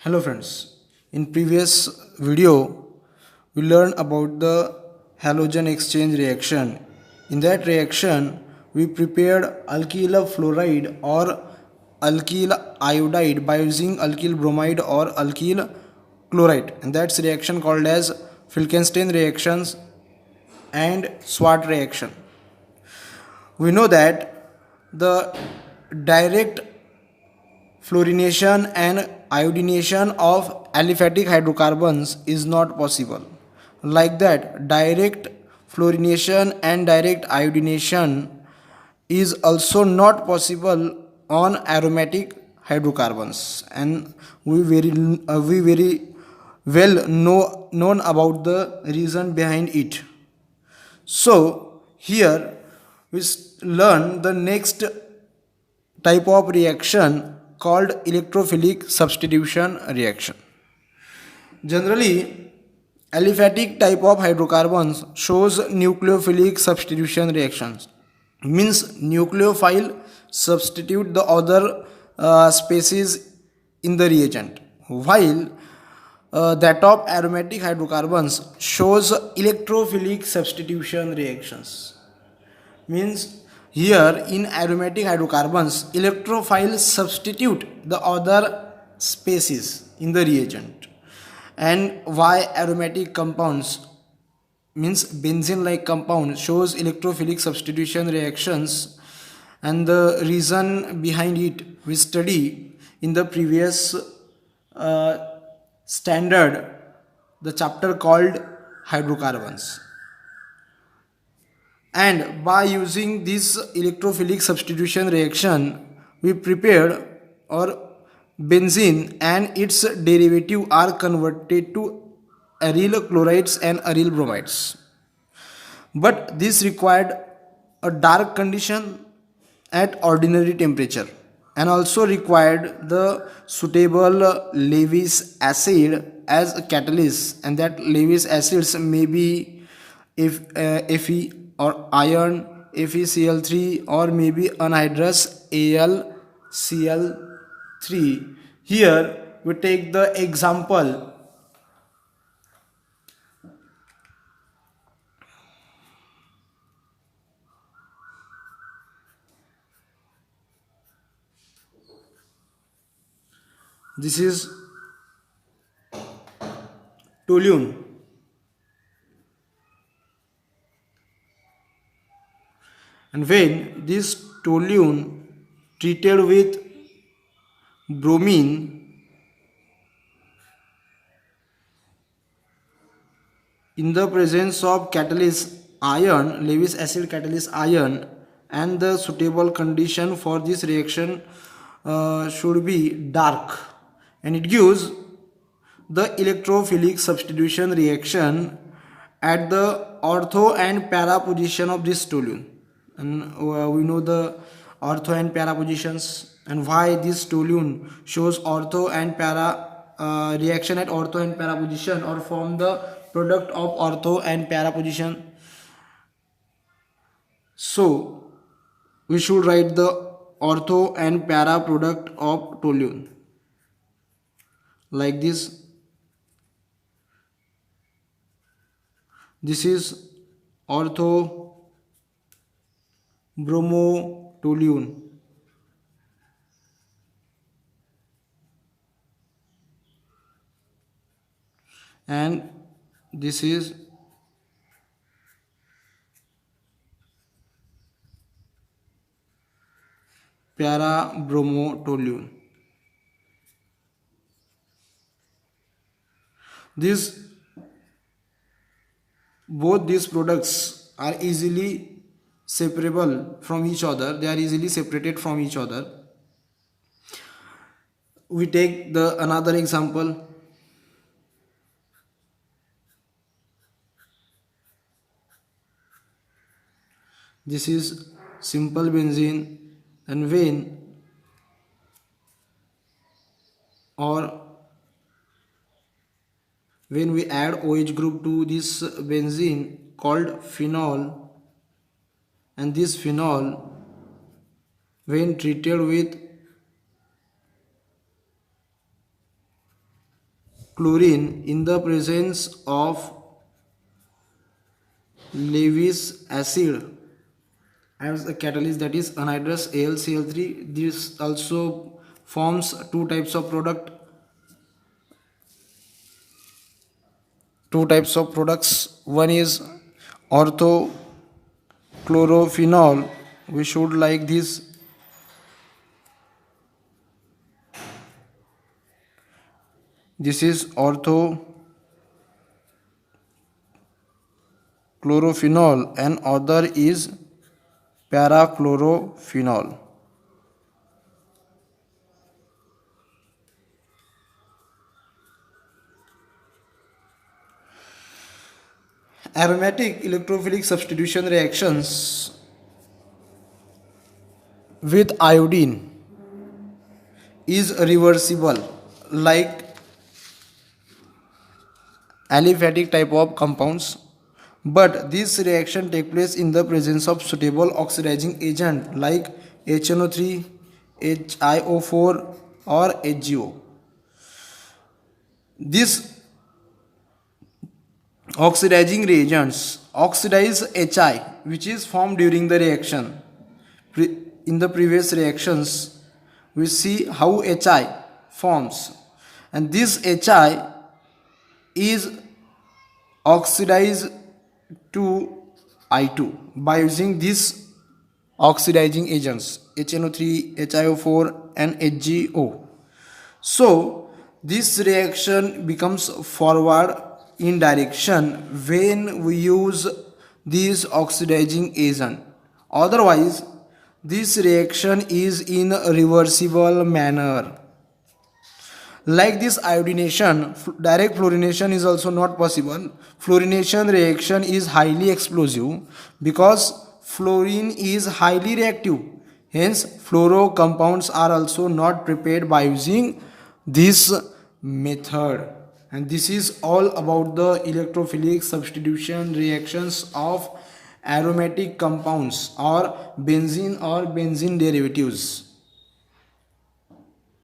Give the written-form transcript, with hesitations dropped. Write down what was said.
Hello friends, in previous video we learned about the halogen exchange reaction. In that reaction we prepared alkyl fluoride or alkyl iodide by using alkyl bromide or alkyl chloride, and that's reaction called as Falkenstein reactions and Swart reaction. We know that the direct fluorination and iodination of aliphatic hydrocarbons is not possible. Like that, direct fluorination and direct iodination is also not possible on aromatic hydrocarbons, and we very well known about the reason behind it. So here we learn the next type of reaction called electrophilic substitution reaction. Generally, aliphatic type of hydrocarbons shows nucleophilic substitution reactions. Means nucleophile substitute the other species in the reagent, while that of aromatic hydrocarbons shows electrophilic substitution reactions. Means here in aromatic hydrocarbons electrophiles substitute the other species in the reagent, and why aromatic compounds means benzene like compound shows electrophilic substitution reactions, and the reason behind it we study in the previous uh, standard, the chapter called hydrocarbons. And by using this electrophilic substitution reaction we prepared or benzene and its derivative are converted to aryl chlorides and aryl bromides, but this required a dark condition at ordinary temperature, and also required the suitable Lewis acid as a catalyst, and that Lewis acids may be if Fe or iron FeCl3 or maybe anhydrous AlCl3. Here we take the example. This is toluene, and when this toluene treated with bromine, in the presence of catalyst iron, Lewis acid catalyst iron, and the suitable condition for this reaction should be dark, and it gives the electrophilic substitution reaction at the ortho and para position of this toluene. And we know the ortho and para positions, and why this toluene shows ortho and para reaction at ortho and para position, or form the product of ortho and para position. So we should write the ortho and para product of toluene like this. This is ortho bromotoluene, and this is para bromotoluene. Both these products are easily separable from each other. They are easily separated from each other. We take the another example. This is simple benzene, and when we add OH group to this benzene called phenol, and this phenol when treated with chlorine in the presence of Lewis acid as a catalyst, that is anhydrous AlCl3. This also forms two types of products. One is orthochlorophenol. We should like this. This is orthochlorophenol and other is parachlorophenol. Aromatic electrophilic substitution reactions with iodine is reversible like aliphatic type of compounds, but this reaction take place in the presence of suitable oxidizing agent like HNO3, HiO4 or HgO. These oxidizing reagents oxidize Hi, which is formed during the reaction. In the previous reactions, we see how Hi forms, and this Hi is oxidized to I2 by using these oxidizing agents HNO3, HiO4 and HgO. So this reaction becomes forward in direction when we use this oxidizing agent. Otherwise, this reaction is in a reversible manner. Like this iodination, direct fluorination is also not possible. Fluorination reaction is highly explosive because fluorine is highly reactive. Hence, fluoro compounds are also not prepared by using this method. And this is all about the electrophilic substitution reactions of aromatic compounds or benzene derivatives.